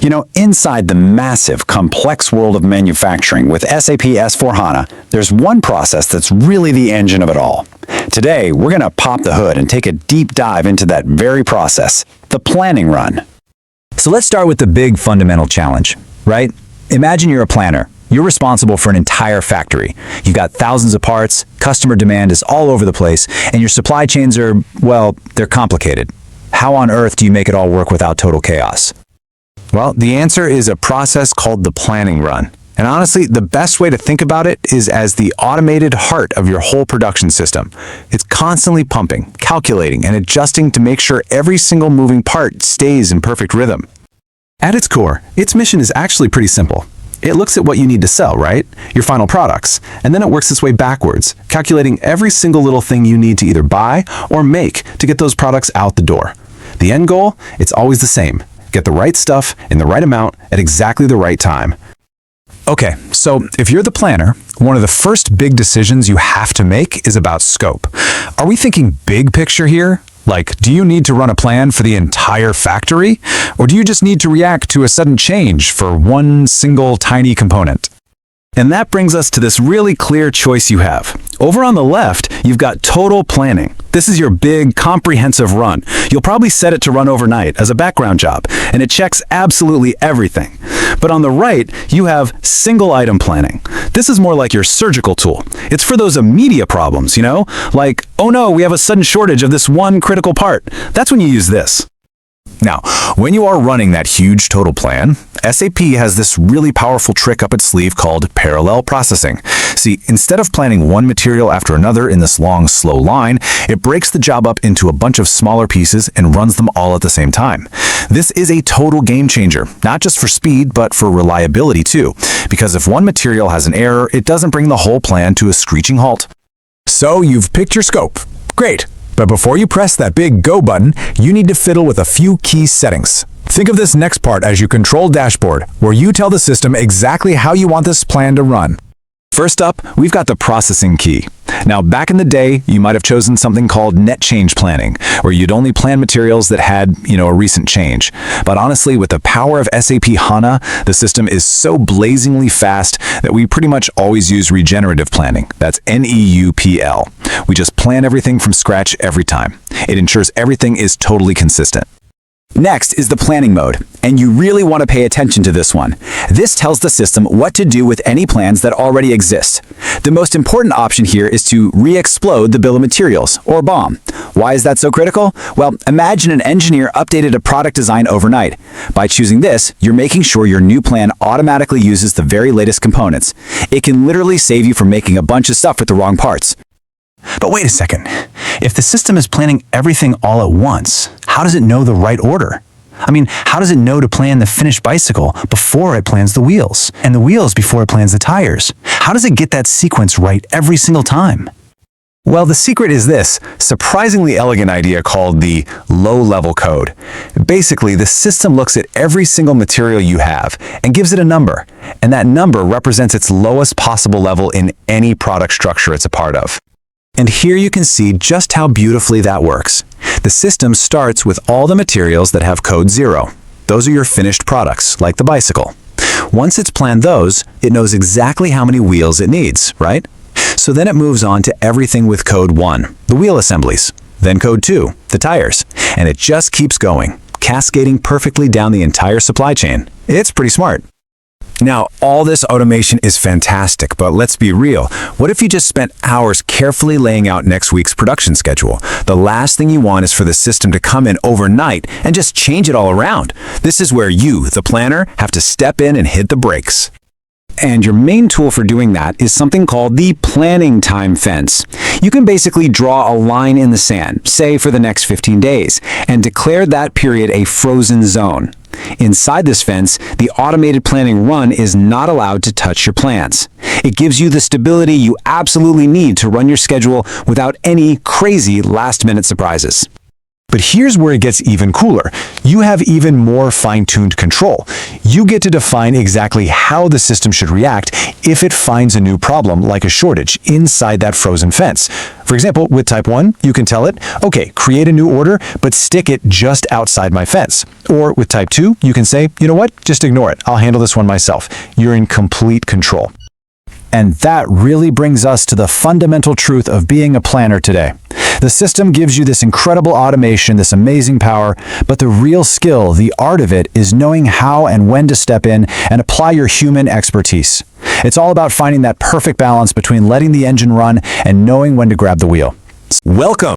You know, inside the massive, complex world of manufacturing with SAP S4Hana, there's one process that's really the engine of it all. Today, we're going to pop the hood and take a deep dive into that very process, the planning run. So let's start with the big fundamental challenge, right? Imagine you're a planner. You're responsible for an entire factory. You've got thousands of parts, customer demand is all over the place, and your supply chains are, well, they're complicated. How on earth do you make it all work without total chaos? Well, the answer is a process called the planning run. And honestly, the best way to think about it is as the automated heart of your whole production system. It's constantly pumping, calculating, and adjusting to make sure every single moving part stays in perfect rhythm. At its core, its mission is actually pretty simple. It looks at what you need to sell, right? Your final products. And then it works its way backwards, calculating every single little thing you need to either buy or make to get those products out the door. The end goal? It's always the same. Get the right stuff in the right amount at exactly the right time. Okay, so if you're the planner, one of the first big decisions you have to make is about scope. Are we thinking big picture here? Like, do you need to run a plan for the entire factory? Or do you just need to react to a sudden change for one single tiny component? And that brings us to this really clear choice you have. Over on the left, you've got total planning. This is your big, comprehensive run. You'll probably set it to run overnight as a background job, and it checks absolutely everything. But on the right, you have single item planning. This is more like your surgical tool. It's for those immediate problems, you know? Like, oh no, we have a sudden shortage of this one critical part. That's when you use this. Now, when you are running that huge total plan, SAP has this really powerful trick up its sleeve called parallel processing. See, instead of planning one material after another in this long, slow line, it breaks the job up into a bunch of smaller pieces and runs them all at the same time. This is a total game changer, not just for speed, but for reliability too. Because if one material has an error, it doesn't bring the whole plan to a screeching halt. So you've picked your scope. Great. But before you press that big go button, you need to fiddle with a few key settings. Think of this next part as your control dashboard, where you tell the system exactly how you want this plan to run. First up, we've got the processing key. Now, back in the day, you might have chosen something called net change planning, where you'd only plan materials that had, a recent change. But honestly, with the power of SAP HANA, the system is so blazingly fast that we pretty much always use regenerative planning. That's NEUPL. We just plan everything from scratch every time. It ensures everything is totally consistent. Next is the planning mode, and you really want to pay attention to this one. This tells the system what to do with any plans that already exist. The most important option here is to re-explode the bill of materials, or BOM. Why is that so critical? Well, imagine an engineer updated a product design overnight. By choosing this, you're making sure your new plan automatically uses the very latest components. It can literally save you from making a bunch of stuff with the wrong parts. But wait a second. If the system is planning everything all at once, how does it know the right order? I mean, how does it know to plan the finished bicycle before it plans the wheels, and the wheels before it plans the tires? How does it get that sequence right every single time? Well, the secret is this surprisingly elegant idea called the low-level code. Basically, the system looks at every single material you have and gives it a number, and that number represents its lowest possible level in any product structure it's a part of. And here you can see just how beautifully that works. The system starts with all the materials that have code 0. Those are your finished products, like the bicycle. Once it's planned those, it knows exactly how many wheels it needs, right? So then it moves on to everything with code 1, the wheel assemblies, then code 2, the tires, and it just keeps going, cascading perfectly down the entire supply chain. It's pretty smart. Now, all this automation is fantastic, but let's be real. What if you just spent hours carefully laying out next week's production schedule? The last thing you want is for the system to come in overnight and just change it all around. This is where you, the planner, have to step in and hit the brakes. And your main tool for doing that is something called the planning time fence. You can basically draw a line in the sand, say for the next 15 days, and declare that period a frozen zone. Inside this fence, the automated planning run is not allowed to touch your plans. It gives you the stability you absolutely need to run your schedule without any crazy last-minute surprises. But here's where it gets even cooler. You have even more fine-tuned control. You get to define exactly how the system should react if it finds a new problem, like a shortage, inside that frozen fence. For example, with type 1, you can tell it, okay, create a new order, but stick it just outside my fence. Or with type 2, you can say, you know what, just ignore it. I'll handle this one myself. You're in complete control. And that really brings us to the fundamental truth of being a planner today. The system gives you this incredible automation, this amazing power, but the real skill, the art of it, is knowing how and when to step in and apply your human expertise. It's all about finding that perfect balance between letting the engine run and knowing when to grab the wheel. Welcome